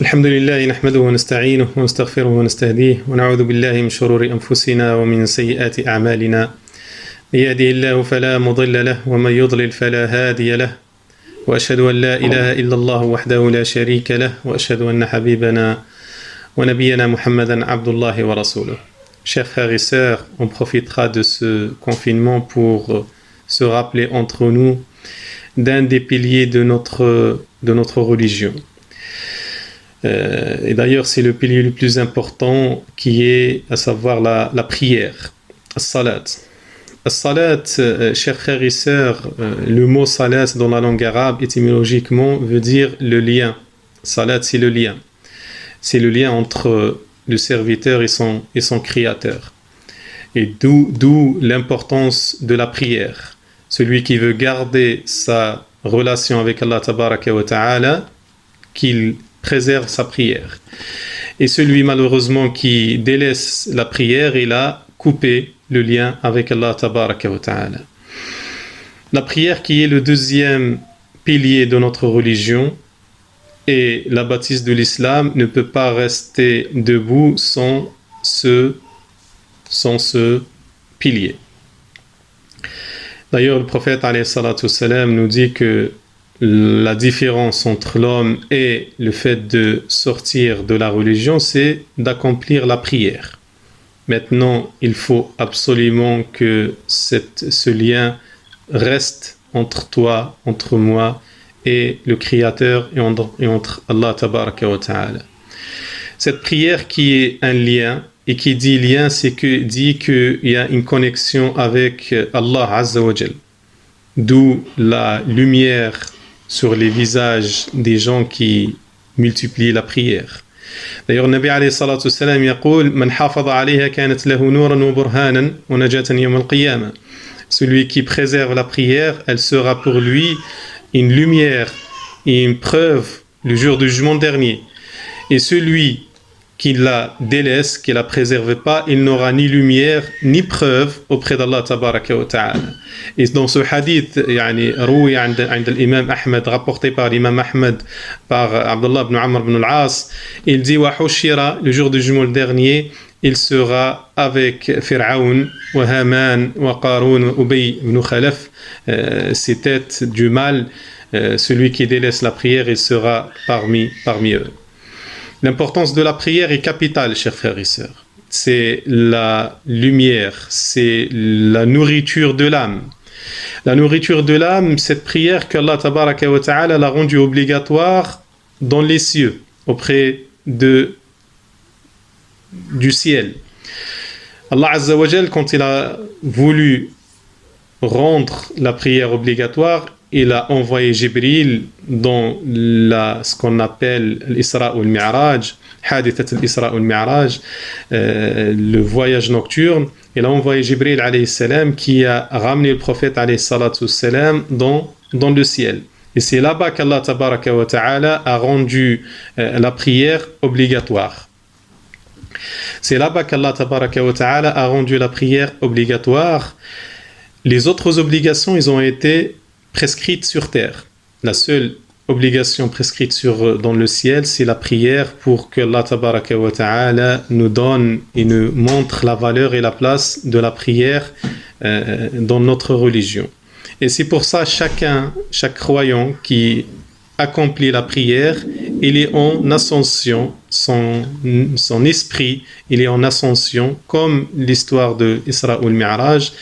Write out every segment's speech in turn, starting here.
الحمد لله نحمده ونستعينه ونستغفره ونستهديه ونعوذ بالله من شرور أنفسنا ومن سيئات أعمالنا من يهده الله فلا مضل له ومن يضلل فلا هادي له وأشهد أن لا إله إلا الله وحده لا شريك له وأشهد أن حبيبنا ونبينا محمدا عبد الله ورسوله. Chers frères et sœurs, on profitera de ce confinement pour se rappeler entre nous d'un des piliers de notre religion. Et d'ailleurs, c'est le pilier le plus important qui est, à savoir la prière, as-salat. As-salat, chers frères et sœurs, le mot salat dans la langue arabe, étymologiquement, veut dire le lien. Salat, c'est le lien. C'est le lien entre le serviteur et son créateur. Et d'où l'importance de la prière. Celui qui veut garder sa relation avec Allah tabaraka wa ta'ala, qu'il préserve sa prière. Et celui malheureusement qui délaisse la prière, il a coupé le lien avec Allah tabaraka wa ta'ala. La prière qui est le deuxième pilier de notre religion et la bâtisse de l'islam ne peut pas rester debout sans ce pilier. D'ailleurs, le prophète alayhi salatu wassalam nous dit que la différence entre l'homme et le fait de sortir de la religion, c'est d'accomplir la prière. Maintenant, il faut absolument que ce lien reste entre toi, entre moi et le Créateur et entre Allah tabaraka wa ta'ala. Cette prière qui est un lien, et qui dit lien, c'est que dit qu'il y a une connexion avec Allah Azza wa Jal. D'où la lumière sur les visages des gens qui multiplient la prière. D'ailleurs, le Nabi alayhi salatu wassalam يقول من حافظ عليها كانت له نورا وبرهانا ونجاة يوم القيامة. Celui qui préserve la prière, elle sera pour lui une lumière et une preuve le jour du jugement dernier. Et celui qui la délaisse, qui la préserve pas, il n'aura ni lumière ni preuve auprès d'Allah tabaraka wa ta'ala. Et dans ce hadith, روي عند الإمام أحمد, rapporté par l'imam Ahmed, par Abdullah ibn Amr ibn al-As, il dit وحشر, le jour du jugement dernier, il sera avec Pharaon, Haman, Qarun, Ubay ibn Khalaf, ces têtes du mal, celui qui délaisse la prière, il sera parmi eux. L'importance de la prière est capitale, chers frères et sœurs. C'est la lumière, c'est la nourriture de l'âme. La nourriture de l'âme, cette prière qu'Allah tabaraka wa ta'ala l'a rendue obligatoire dans les cieux, auprès du ciel. Allah Azza wa Jal, quand il a voulu rendre la prière obligatoire, il a envoyé Jibril dans ce qu'on appelle l'Isra ou le Mi'raj, Hadithat l'Isra ou le Mi'raj, le voyage nocturne. Il a envoyé Jibril alayhi salam qui a ramené le prophète alayhi salatu salam dans le ciel. Et c'est là-bas qu'Allah tabaraka wa ta'ala a rendu la prière obligatoire. C'est là-bas qu'Allah tabaraka wa ta'ala a rendu la prière obligatoire. Les autres obligations, ils ont été prescrite sur terre. La seule obligation prescrite dans le ciel, c'est la prière pour que Allah tabaraka wa ta'ala nous donne et nous montre la valeur et la place de la prière dans notre religion. Et c'est pour ça chaque croyant qui accomplit la prière, il est en ascension, son esprit, il est en ascension, comme l'histoire de Isra ou le Mi'raj,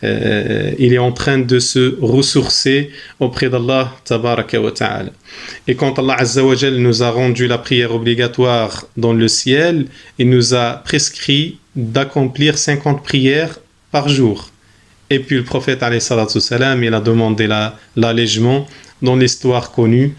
il est en train de se ressourcer auprès d'Allah tabaraka wa ta'ala. Et quand Allah Azza wa Jal nous a rendu la prière obligatoire dans le ciel, il nous a prescrit d'accomplir 50 prières par jour. Et puis le prophète alayhi salatu salam, il a demandé l'allègement dans l'histoire connue,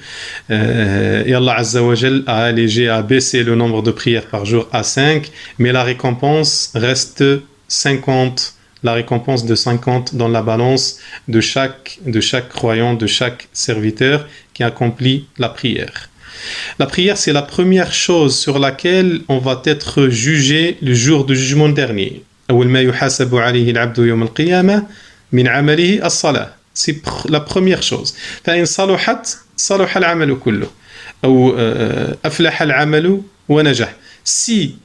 et Allah Azza wa Jal a allégé, a baissé le nombre de prières par jour à 5, mais la récompense reste 50, la récompense de 50 dans la balance de chaque croyant, de chaque serviteur qui accomplit la prière. La prière, c'est la première chose sur laquelle on va être jugé le jour du jugement dernier. أول ما يحاسب عليه العبد يوم القيامة من عمله الصلاة. C'est la première chose. فإن صلحت صلح العمل كله. أو أفلح العمل ونجح. Si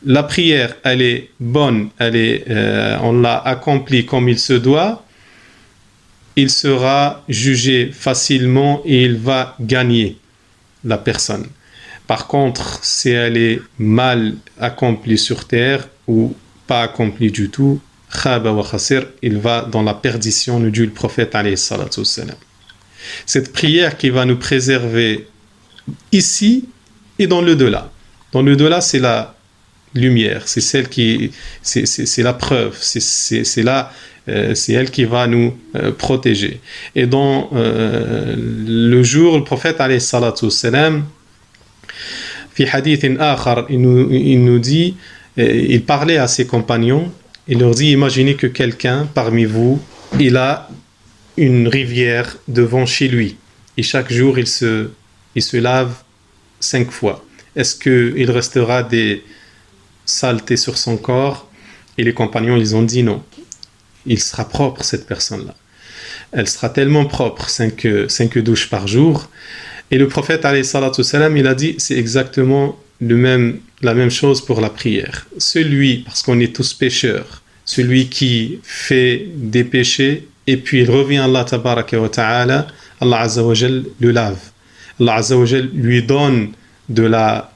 la prière elle est bonne, on l'a accomplie comme il se doit, il sera jugé facilement et il va gagner la personne. Par contre, si elle est mal accomplie sur terre ou pas accomplie du tout, khaba wa khasir, il va dans la perdition, nous dit le prophète alayhi salatu wassalam. Cette prière qui va nous préserver ici et dans le delà. Dans le delà, c'est la lumière, c'est celle qui, c'est la preuve, c'est là, c'est elle qui va nous protéger. Et dans le jour, le prophète alayhi salatu wassalam, fi hadithin akhar, il nous dit, il parlait à ses compagnons, il leur dit, imaginez que quelqu'un parmi vous, il a une rivière devant chez lui, et chaque jour il se lave 5 fois. Est-ce qu'il restera des saletés sur son corps? Et les compagnons, ils ont dit non. Il sera propre, cette personne-là. Elle sera tellement propre, 5 douches par jour. Et le prophète, alayhi salatu wassalam, il a dit, c'est exactement la même chose pour la prière. Celui, parce qu'on est tous pécheurs, celui qui fait des péchés, et puis il revient à Allah tabaraka wa ta'ala, Allah azza wa jal le lave. Allah azza wa jal lui donne de la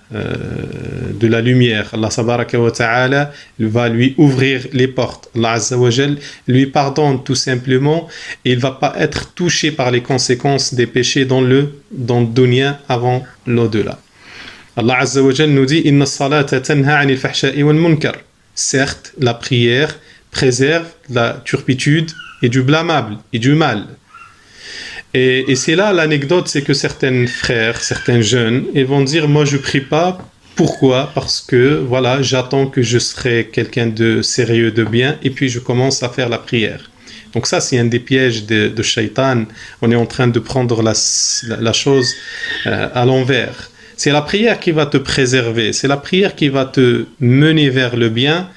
lumière. Allah tabaraka wa ta'ala va lui ouvrir les portes. Allah azza wa jal lui pardonne tout simplement et il ne va pas être touché par les conséquences des péchés dans le dunya avant l'au-delà. Allah azza wa jal nous dit inna as-salata tanha 'anil fahsha'i wal munkar. Certes, la prière préserve la turpitude et du blâmable et du mal. Et c'est là l'anecdote, c'est que certains frères, certains jeunes, ils vont dire, moi je prie pas. Pourquoi? Parce que voilà, j'attends que je serai quelqu'un de sérieux, de bien, et puis je commence à faire la prière. Donc ça, c'est un des pièges de Shaitan. On est en train de prendre la chose à l'envers. C'est la prière qui va te préserver, c'est la prière qui va te mener vers le bien,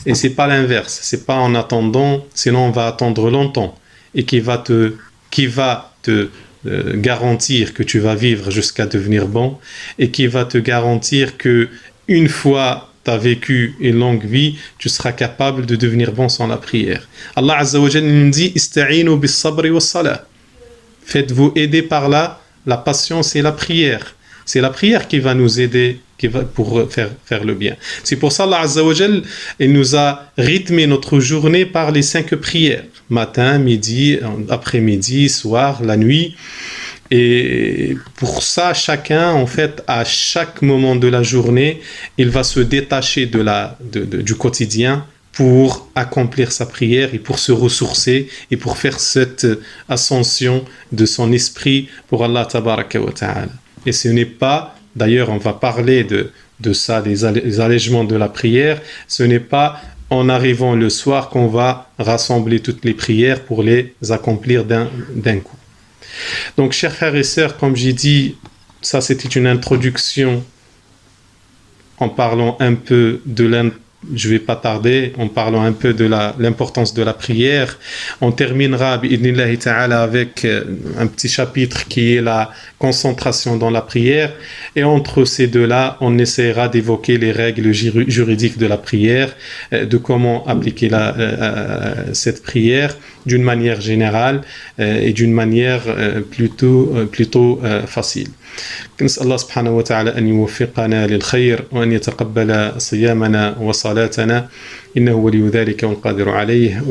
et c'est pas l'inverse. C'est pas en attendant, sinon on va attendre longtemps, et qui va te garantir que tu vas vivre jusqu'à devenir bon et qui va te garantir que une fois tu as vécu une longue vie, tu seras capable de devenir bon sans la prière. Allah Azza wa Jalla nous dit ista'inu bis sabri was salah. Faites-vous aider par la patience et la prière. C'est la prière qui va nous aider pour faire le bien. C'est pour ça Allah Azza wa Jal, il nous a rythmé notre journée par les 5 prières. Matin, midi, après-midi, soir, la nuit. Et pour ça, chacun, en fait, à chaque moment de la journée, il va se détacher du quotidien pour accomplir sa prière et pour se ressourcer et pour faire cette ascension de son esprit pour Allah tabaraka wa ta'ala. Et ce n'est pas, d'ailleurs on va parler de ça, des allègements de la prière, ce n'est pas en arrivant le soir qu'on va rassembler toutes les prières pour les accomplir d'un coup. Donc chers frères et sœurs, comme j'ai dit, ça c'était une introduction en parlant un peu je ne vais pas tarder, en parlant un peu de l'importance de la prière. On terminera bi'idnillahi ta'ala avec un petit chapitre qui est la concentration dans la prière. Et entre ces deux-là, on essaiera d'évoquer les règles juridiques de la prière, de comment appliquer cette prière d'une manière générale et d'une manière plutôt facile. نسأل الله سبحانه وتعالى أن يوفقنا للخير وأن يتقبل صيامنا وصلاتنا إنه ولي ذلك والقادر عليه